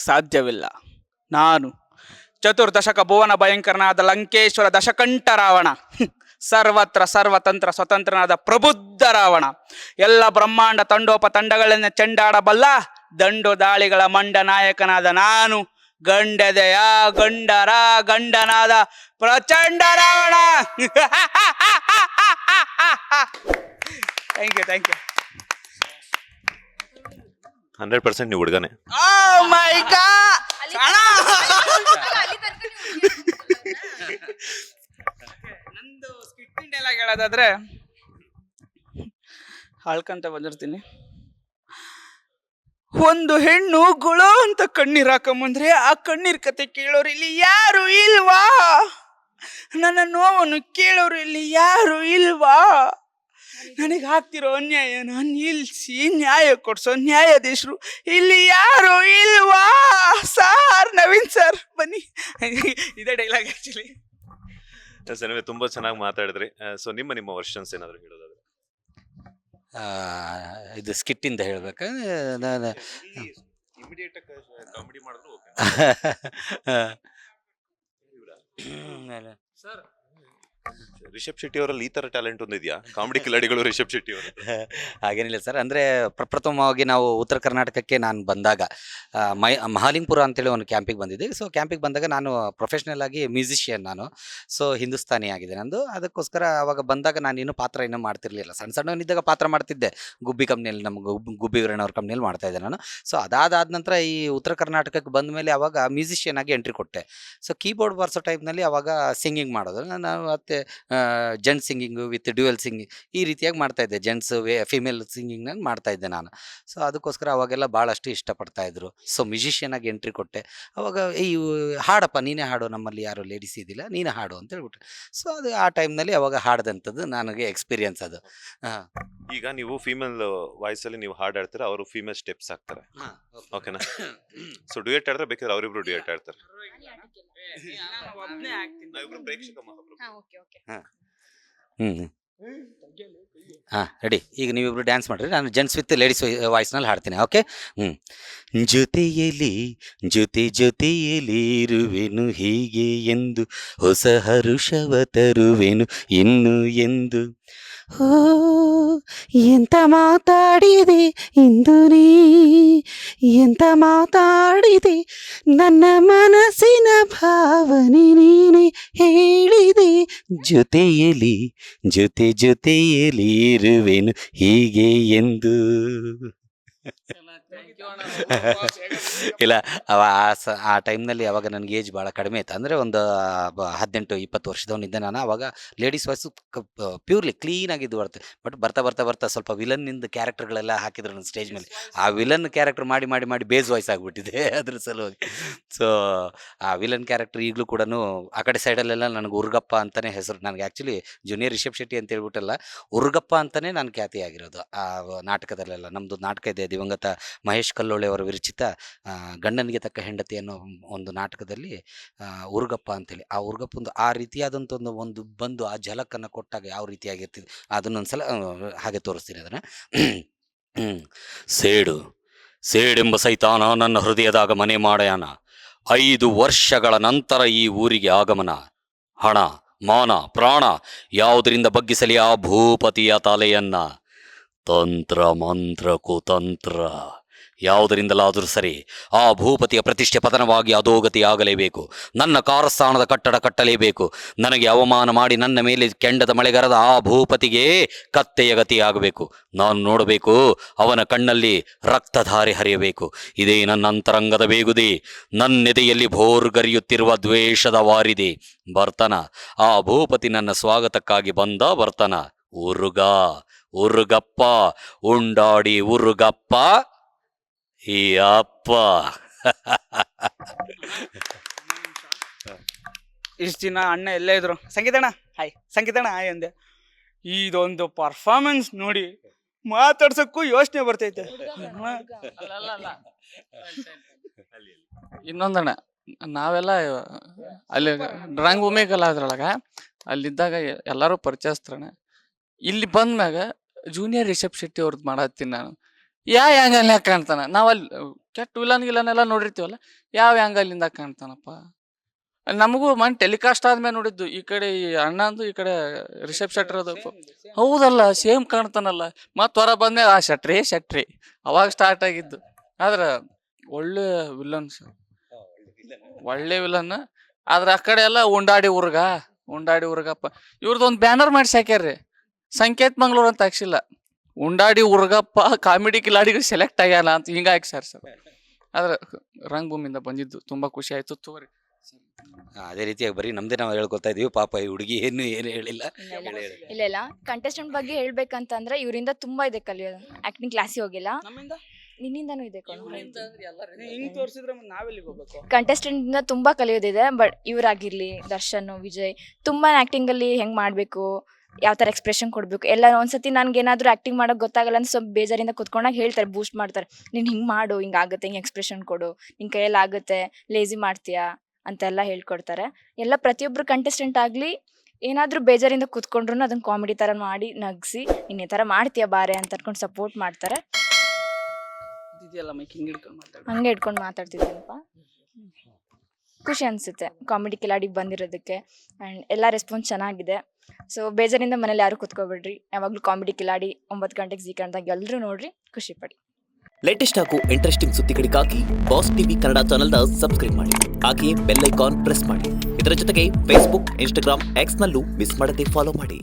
ಸಾಧ್ಯವಿಲ್ಲ. ನಾನು ಚತುರ್ದಶಕ ಭುವನ ಭಯಂಕರನಾದ ಲಂಕೇಶ್ವರ ದಶಕಂಠ ರಾವಣ, ಸರ್ವತ್ರ ಸರ್ವತಂತ್ರ ಸ್ವತಂತ್ರನಾದ ಪ್ರಬುದ್ಧ ರಾವಣ, ಎಲ್ಲ ಬ್ರಹ್ಮಾಂಡ ತಂಡೋಪತಂಡಗಳನ್ನ ಚೆಂಡಾಡಬಲ್ಲ ದಂಡು ದಾಳಿಗಳ ಮಂಡ ನಾಯಕನಾದ ನಾನು, ಗಂಡದೆಯ ಗಂಡರ ಗಂಡನಾದ ಪ್ರಚಂಡ ರಾವಣ. Thank you. 100% ನೀವು ಹುಡುಗನೇ. Oh my God! ನಂದು ಸ್ಕಿಟ್ಟಿಂಗ್ ಡೈಲಾಗ್ ಹೇಳೋದಾದ್ರೆ ಹಾಳ್ಕಂತ ಬಂದಿರ್ತೀನಿ. ಒಂದು ಹೆಣ್ಣು ಗುಳೋ ಅಂತ ಕಣ್ಣೀರ್ ಹಾಕೊಂಬಂದ್ರೆ ಆ ಕಣ್ಣೀರ್ ಕತೆ ಕೇಳೋರು ಇಲ್ಲಿ ಯಾರು ಇಲ್ವಾ? ನನ್ನ ನೋವನ್ನು ಕೇಳೋರು ಇಲ್ಲಿ ಯಾರು ಇಲ್ವಾ? ನನಗೆ ಆಗ್ತಿರೋ ಅನ್ಯಾಯನ ನಿಲ್ಸಿ ನ್ಯಾಯ ಕೊಡ್ಸೋ ನ್ಯಾಯಾಧೀಶರು ಇಲ್ಲಿ ಯಾರು ಇಲ್ವಾ? ಸಾರ್, ನವೀನ್ ಸರ್ ಬನ್ನಿ. ಇದೇ ಡೈಲಾಗ್ ಆಕ್ಚುಲಿ. ಸರ್ ತುಂಬಾ ಚೆನ್ನಾಗಿ ಮಾತಾಡಿದ್ರಿ. ಸೊ ನಿಮ್ಮ ವರ್ಷನ್ಸ್ ಏನಾದ್ರು ಹೇಳೋದಾದ್ರೆ? ಇದು ಸ್ಕಿಟ್ಟಿಂದ ಹೇಳ್ಬೇಕಾ? ನಾನು ಕಾಮಿಡಿ ಮಾಡಿದ್ರು ಸರ್, ರಿಷಬ್ ಶೆಟ್ಟಿ ಅವರಲ್ಲಿ ಈ ತರ ಟ್ಯಾಲೆಂಟ್ ಒಂದಿದೆಯಾ? ಕಾಮಿಡಿ ಕಿಲಾಡಿಗಳು ರಿಷಬ್ ಶೆಟ್ಟಿ ಅವರು. ಹಾಗೇನಿಲ್ಲ ಸರ್. ಅಂದರೆ ಪ್ರಪ್ರಥಮವಾಗಿ ನಾವು ಉತ್ತರ ಕರ್ನಾಟಕಕ್ಕೆ ನಾನು ಬಂದಾಗ ಮಹಾಲಿಂಗ್ಪುರ ಅಂತೇಳಿ ಒಂದು ಕ್ಯಾಂಪಿಗೆ ಬಂದಿದ್ದೆ. ಸೊ ಕ್ಯಾಂಪಿಗೆ ಬಂದಾಗ ನಾನು ಪ್ರೊಫೆಷ್ನಲ್ ಆಗಿ ಮ್ಯೂಸಿಷಿಯನ್, ನಾನು ಸೊ ಹಿಂದೂಸ್ತಾನಿ ಆಗಿದೆ ನಂದು. ಅದಕ್ಕೋಸ್ಕರ ಅವಾಗ ಬಂದಾಗ ನಾನೇನು ಪಾತ್ರ ಇನ್ನೂ ಮಾಡ್ತಿರ್ಲಿಲ್ಲ. ಸಣ್ಣವನಿದ್ದಾಗ ಪಾತ್ರ ಮಾಡ್ತಿದ್ದೆ ಗುಬ್ಬಿ ಕಂಪ್ನಿಯಲ್ಲಿ, ನಮ್ಮ ಗುಬ್ಬಿ ವೀರಣ್ಣವ್ರ ಕಂಪ್ನಿಯಲ್ಲಿ ಮಾಡ್ತಾಯಿದ್ದೆ ನಾನು. ಸೊ ಅದಾದ ನಂತರ ಈ ಉತ್ತರ ಕರ್ನಾಟಕಕ್ಕೆ ಬಂದ ಮೇಲೆ ಅವಾಗ ಮ್ಯೂಸಿಷಿಯನ್ ಆಗಿ ಎಂಟ್ರಿ ಕೊಟ್ಟೆ. ಸೊ ಕೀಬೋರ್ಡ್ ಬಾರಿಸೋ ಟೈಮ್ನಲ್ಲಿ ಅವಾಗ ಸಿಂಗಿಂಗ್ ಮಾಡೋದು ನಾನು. ಮತ್ತು gents singing with dual singing ಈ ರೀತಿಯಾಗಿ ಮಾಡ್ತಾಯಿದ್ದೆ. ಜೆಂಟ್ಸ್ ಫಿಮೇಲ್ ಸಿಂಗಿಂಗ್ನಾಗ ಮಾಡ್ತಾಯಿದ್ದೆ ನಾನು. ಸೊ ಅದಕ್ಕೋಸ್ಕರ ಅವಾಗೆಲ್ಲ ಭಾಳಷ್ಟು ಇಷ್ಟಪಡ್ತಾಯಿದ್ರು. ಸೊ ಮ್ಯೂಸಿಷಿಯನ್ ಆಗಿ ಎಂಟ್ರಿ ಕೊಟ್ಟೆ. ಅವಾಗ ಈ ಹಾಡಪ್ಪ ನೀನೇ ಹಾಡು, ನಮ್ಮಲ್ಲಿ ಯಾರು ಲೇಡೀಸ್ ಇದ್ದಿಲ್ಲ, ನೀನೇ ಹಾಡು ಅಂತ ಹೇಳ್ಬಿಟ್ರೆ. ಸೊ ಅದು ಆ ಟೈಮ್ನಲ್ಲಿ ಅವಾಗ ಹಾಡ್ದಂಥದ್ದು ನನಗೆ ಎಕ್ಸ್ಪೀರಿಯನ್ಸ್ ಅದು. ಈಗ ನೀವು ಫೀಮೇಲ್ ವಾಯ್ಸ್ ಅಲ್ಲಿ ನೀವು ಹಾಡು ಆಡ್ತಾರೆ, ಅವರು ಫೀಮೇಲ್ ಸ್ಟೆಪ್ಸ್ ಹಾಕ್ತಾರೆ, ಓಕೆನಾ? ಸೊ ಡ್ಯೂಯೆಟ್ ಆಡಿದ್ರೆ ಬೇಕಾದ್ರೆ ಅವರಿಬ್ರು ಡ್ಯೂಯೆಟ್ ಆಡ್ತಾರೆ. ರೆಡಿ. ಈಗ ನೀವಿಬ್ರು ಡ್ಯಾನ್ಸ್ ಮಾಡಿರಿ, ನಾನು ಜೆಂಟ್ಸ್ ವಿತ್ ಲೇಡೀಸ್ ವಾಯ್ಸ್ನಲ್ಲಿ ಹಾಡ್ತೀನಿ. ಓಕೆ. ಜೊತೆಯಲ್ಲಿ ಜೊತೆಯಲ್ಲಿ ಇರುವೆನು ಹೀಗೆ ಎಂದು, ಹೊಸ ಹರುಷವ ತರುವೆನು ಇನ್ನು ಎಂದು. ಓ ಎಂತ ಮಾತಾಡಿದೆ ಇಂದು ನೀ, ಎಂತ ಮಾತಾಡಿದೆ ನನ್ನ ಮನಸ್ಸಿನ ಭಾವನೆ ನೀನೆ ಹೇಳಿದೆ. ಜೊತೆಯಲ್ಲಿ ಜೊತೆಯಲ್ಲಿ ಇರುವೆನು ಹೀಗೆ ಎಂದು. ಇಲ್ಲ, ಆ ಟೈಮ್ನಲ್ಲಿ ಅವಾಗ ನನಗೆ ಏಜ್ ಭಾಳ ಕಡಿಮೆ ಇತ್ತು. ಅಂದರೆ ಒಂದು 18-20 ವರ್ಷದವನಿದ್ದೆ ನಾನು. ಅವಾಗ ಲೇಡೀಸ್ ವಾಯ್ಸು ಪ್ಯೂರ್ಲಿ ಕ್ಲೀನಾಗಿದ್ದು ಬರುತ್ತೆ. ಬಟ್ ಬರ್ತಾ ಸ್ವಲ್ಪ ವಿಲನ್ನಿಂದ ಕ್ಯಾರೆಕ್ಟರ್ಗಳೆಲ್ಲ ಹಾಕಿದ್ರು ನನ್ನ ಸ್ಟೇಜ್ ಮೇಲೆ. ಆ ವಿಲನ್ ಕ್ಯಾರೆಕ್ಟರ್ ಮಾಡಿ ಬೇಸ್ ವಾಯ್ಸ್ ಆಗಿಬಿಟ್ಟಿದೆ ಅದ್ರ ಸಲುವಾಗಿ. ಸೊ ಆ ವಿಲನ್ ಕ್ಯಾರೆಕ್ಟರ್ ಈಗಲೂ ಕೂಡ ಆ ಕಡೆ ಸೈಡಲ್ಲೆಲ್ಲ ನನಗೆ ಉರ್ಗಪ್ಪ ಅಂತಲೇ ಹೆಸರು. ನನಗೆ ಆ್ಯಕ್ಚುಲಿ ಜೂನಿಯರ್ ರಿಷಬ್ ಶೆಟ್ಟಿ ಅಂತ ಹೇಳ್ಬಿಟ್ಟಲ್ಲ, ಉರ್ಗಪ್ಪ ಅಂತಲೇ ನಾನು ಖ್ಯಾತಿ ಆಗಿರೋದು ಆ ನಾಟಕದಲ್ಲೆಲ್ಲ. ನಮ್ಮದು ನಾಟಕ ಇದೆ, ದಿವಂಗತ ಮಹೇಶ್ ಕಲ್ಲೋಳೆ ಅವರ ವಿರಚಿತ ಗಂಡನಿಗೆ ತಕ್ಕ ಹೆಂಡತಿ ಅನ್ನೋ ಒಂದು ನಾಟಕದಲ್ಲಿ ಉರ್ಗಪ್ಪ ಅಂತೇಳಿ, ಆ ಉರ್ಗಪ್ಪಂದು ಆ ರೀತಿಯಾದಂಥ ಒಂದು ಬಂದು ಆ ಝಲಕನ್ನು ಕೊಟ್ಟಾಗ ಯಾವ ರೀತಿಯಾಗಿರ್ತಿದೆ ಅದನ್ನೊಂದ್ಸಲ ಹಾಗೆ ತೋರಿಸ್ತೀನಿ ಅದನ್ನು. ಸೇಡೆಂಬ ಸೈತಾನ ನನ್ನ ಹೃದಯದಾಗ ಮನೆ ಮಾಡ್ಯಾನ, 5 ವರ್ಷಗಳ ನಂತರ ಈ ಊರಿಗೆ ಆಗಮನ. ಹಣ ಮಾನ ಪ್ರಾಣ ಯಾವುದರಿಂದ ಬಗ್ಗಿಸಲಿ ಆ ಭೂಪತಿಯ ತಲೆಯನ್ನ. ತಂತ್ರ ಮಂತ್ರ ಕುತಂತ್ರ ಯಾವುದರಿಂದಲಾದರೂ ಸರಿ ಆ ಭೂಪತಿಯ ಪ್ರತಿಷ್ಠೆ ಪತನವಾಗಿ ಅಧೋಗತಿ ಆಗಲೇಬೇಕು. ನನ್ನ ಕಾರಸ್ಥಾನದ ಕಟ್ಟಡ ಕಟ್ಟಲೇಬೇಕು. ನನಗೆ ಅವಮಾನ ಮಾಡಿ ನನ್ನ ಮೇಲೆ ಕೆಂಡದ ಮಳೆಗರದ ಆ ಭೂಪತಿಗೆ ಕತ್ತೆಯ ಗತಿಯಾಗಬೇಕು. ನಾನು ನೋಡಬೇಕು, ಅವನ ಕಣ್ಣಲ್ಲಿ ರಕ್ತಧಾರೆ ಹರಿಯಬೇಕು. ಇದೇ ನನ್ನ ಅಂತರಂಗದ ಬೇಗುದಿ, ನನ್ನೆದೆಯಲ್ಲಿ ಭೋರ್ಗರಿಯುತ್ತಿರುವ ದ್ವೇಷದ ವಾರಿದೆ. ಬರ್ತನ ಆ ಭೂಪತಿ ನನ್ನ ಸ್ವಾಗತಕ್ಕಾಗಿ ಬರ್ತನ. ಉರುಗಪ್ಪ ಉಂಡಾಡಿ ಉರುಗಪ್ಪ ಈ ಅಪ್ಪ. ಇಷ್ಟು ದಿನ ಅಣ್ಣ ಎಲ್ಲೇ ಇದ್ರು, ಸಂಗೀತಣ್ಣ ಹಾಯ್, ಸಂಗೀತಣ್ಣ ಹಾಯ್ ಅಂದೆ. ಇದೊಂದು ಪರ್ಫಾರ್ಮೆನ್ಸ್ ನೋಡಿ ಮಾತಾಡ್ಸಕ್ಕೂ ಯೋಚನೆ ಬರ್ತೈತೆ. ಇನ್ನೊಂದಣ್ಣ, ನಾವೆಲ್ಲ ಅಲ್ಲಿ ರಂಗಭೂಮಿಗೆಲ್ಲ ಅದ್ರೊಳಗ ಅಲ್ಲಿದ್ದಾಗ ಎಲ್ಲರೂ ಪರಿಚಯಸ್ತ್ರಣ್ಣ. ಇಲ್ಲಿ ಬಂದ್ಮ್ಯಾಗ ಜೂನಿಯರ್ ರಿಷಬ್ ಶೆಟ್ಟಿ ಅವ್ರದ್ದು ಮಾಡತ್ತೀನಿ ನಾನು. ಯಾವ ಆ್ಯಂಗಲ್ನ್ಯಾಗ ಕಾಣ್ತಾನ? ನಾವ್ ಅಲ್ಲಿ ಕೆಟ್ಟ ವಿಲನ್ ಎಲ್ಲ ನೋಡಿರ್ತೀವಲ್ಲ, ಯಾವ ಆ್ಯಂಗಲಿಂದ ಕಾಣ್ತಾನಪ್ಪ? ನಮಗೂ ಟೆಲಿಕಾಸ್ಟ್ ಆದ್ಮೇಲೆ ನೋಡಿದ್ದು, ಈ ಕಡೆ ಈ ಅಣ್ಣಂದು, ಈ ಕಡೆ ರಿಷಬ್ ಶೆಟ್ಟರ್ ಅದು. ಹೌದಲ್ಲ, ಸೇಮ್ ಕಾಣ್ತಾನಲ್ಲ. ಮತ್ ಹೊರ ಬಂದೆ ಆ ಶೆಟ್ರಿ ಅವಾಗ ಸ್ಟಾರ್ಟ್ ಆಗಿದ್ದು. ಆದ್ರ ಒಳ್ಳೆ ವಿಲನ್ ಸರ್, ಒಳ್ಳೆ ವಿಲನ್. ಆದ್ರ ಆ ಕಡೆ ಎಲ್ಲ ಉಂಡಾಡಿ ಉರ್ಗಪ್ಪ. ಇವ್ರದೊಂದ್ ಬ್ಯಾನರ್ ಮಾಡಿ ಸಾಕ್ಯಾರ್ರಿ, ಸಂಕೇತ್ ಮಂಗ್ಳೂರ್ ಅಂತ ಹಾಕ್ಸಿಲ್ಲ, ಉಂಡಾಡಿ ಉರ್ಗಪ್ಪ ಕಾಮಿಡಿ ಕಿಲಾಡಿಗೆ ಸೆಲೆಕ್ಟ್ ಆಗ್ಯಾನ ಅಂತ ಹಿಂಗ ಹಾಕ್ಸಾರ ಸರ್. ಆದ್ರ ರಂಗಭೂಮಿಯಿಂದ ಬಂದಿದ್ದು ತುಂಬಾ ಖುಷಿ ಆಯ್ತು. ತೋರಿ ಅದೇ ರೀತಿಯಾಗಿ ಬರೀ ನಮ್ದೇ ನಾವು ಹೇಳ್ಕೊತಾ ಇದೀವಿ. ಪಾಪ ಈ ಹುಡುಗಿ ಏನು ಹೇಳಿಲ್ಲ. ಇಲ್ಲ ಕಂಟೆಸ್ಟೆಂಟ್ ಬಗ್ಗೆ ಹೇಳ್ಬೇಕಂತಂದ್ರೆ ಇವರಿಂದ ತುಂಬಾ ಇದೆ ಕಲಿಯೋದು. ಆಕ್ಟಿಂಗ್ ಕ್ಲಾಸಿಗೆ ಹೋಗಿಲ್ಲ, ನಿನ್ನಿಂದಾನು ಇದೆ ಹಿಂಗ್ ತೋರ್ಸಿದ್ರೆ ನಾವೆಲ್ಲಿಗೆ ಹೋಗ್ಬೇಕು? ಕಂಟೆಸ್ಟೆಂಟ್ ಇಂದ ತುಂಬಾ ಕಲಿಯೋದಿದೆ. ಬಟ್ ಇವರಾಗಿರ್ಲಿ, ದರ್ಶನ್, ವಿಜಯ್ ತುಂಬಾ ಆಕ್ಟಿಂಗ್ ಅಲ್ಲಿ ಹೆಂಗ್ ಮಾಡ್ಬೇಕು, ಯಾವ ತರ ಎಕ್ಸ್ಪ್ರೆಷನ್ ಕೊಡ್ಬೇಕು ಎಲ್ಲ. ಒಂದ್ಸತಿ ನನ್ಗೆ ಏನಾದ್ರು ಆಕ್ಟಿಂಗ್ ಮಾಡೋಕ್ ಗೊತ್ತಾಗಲ್ಲ ಅಂತ ಸ್ವಲ್ಪ ಬೇಜಾರಿಂದ ಕುತ್ಕೊಂಡಾಗ ಹೇಳ್ತಾರೆ, ಬೂಸ್ಟ್ ಮಾಡ್ತಾರೆ. ನೀನ್ ಹಿಂಗ್ ಮಾಡು, ಹಿಂಗ್ ಆಗುತ್ತೆ, ಹಿಂಗ್ ಎಕ್ಸ್ಪ್ರೆಷನ್ ಕೊಡು, ನಿನ್ ಕೈಯಲ್ಲಿ ಆಗುತ್ತೆ, ಲೇಜಿ ಮಾಡ್ತೀಯಾ ಅಂತೆಲ್ಲ ಹೇಳ್ಕೊಡ್ತಾರೆ. ಎಲ್ಲ ಪ್ರತಿಯೊಬ್ರು ಕಂಟೆಸ್ಟೆಂಟ್ ಆಗ್ಲಿ ಏನಾದ್ರೂ ಬೇಜಾರಿಂದ ಕುತ್ಕೊಂಡ್ರು ಅದನ್ನ ಕಾಮಿಡಿ ತರ ಮಾಡಿ ನಗ್ಸಿ, ನೀನ್ ಈ ತರ ಮಾಡ್ತೀಯಾ ಬಾರೆ ಅಂತ ಅನ್ಕೊಂಡು ಸಪೋರ್ಟ್ ಮಾಡ್ತಾರೆ. ಹಂಗೆ ಇಟ್ಕೊಂಡು ಮಾತಾಡ್ತಿದ್ದೀನಪ್ಪ. ಖುಷಿ ಅನ್ಸುತ್ತೆ ಕಾಮಿಡಿ ಕಿಲಾಡಿಗೆ ಬಂದಿರೋದಕ್ಕೆ. ಆ್ಯಂಡ್ ಎಲ್ಲ ರೆಸ್ಪಾನ್ಸ್ ಚೆನ್ನಾಗಿದೆ. ಸೊ ಬೇಜಾರಿಂದ ಮನೇಲಿ ಯಾರು ಕುತ್ಕೋಬೇಡ್ರಿ, ಯಾವಾಗಲೂ ಕಾಮಿಡಿ ಕಿಲಾಡಿ 9 ಗಂಟೆಗೆ ಜೀ ಕನ್ನಡದಾಗ ಎಲ್ಲರೂ ನೋಡ್ರಿ, ಖುಷಿ ಪಡಿ. ಲೇಟೆಸ್ಟ್ ಹಾಗೂ ಇಂಟ್ರೆಸ್ಟಿಂಗ್ ಸುದ್ದಿಗಳಿಗಾಗಿ ಬಾಸ್ ಟಿವಿ ಕನ್ನಡ ಚಾನೆಲ್ನ ಸಬ್ಸ್ಕ್ರೈಬ್ ಮಾಡಿ, ಹಾಗೆಯೇ ಬೆಲ್ ಐಕಾನ್ ಪ್ರೆಸ್ ಮಾಡಿ. ಇದರ ಜೊತೆಗೆ ಫೇಸ್ಬುಕ್, ಇನ್ಸ್ಟಾಗ್ರಾಮ್, ಎಕ್ಸ್ನಲ್ಲೂ ಮಿಸ್ ಮಾಡದೆ ಫಾಲೋ ಮಾಡಿ.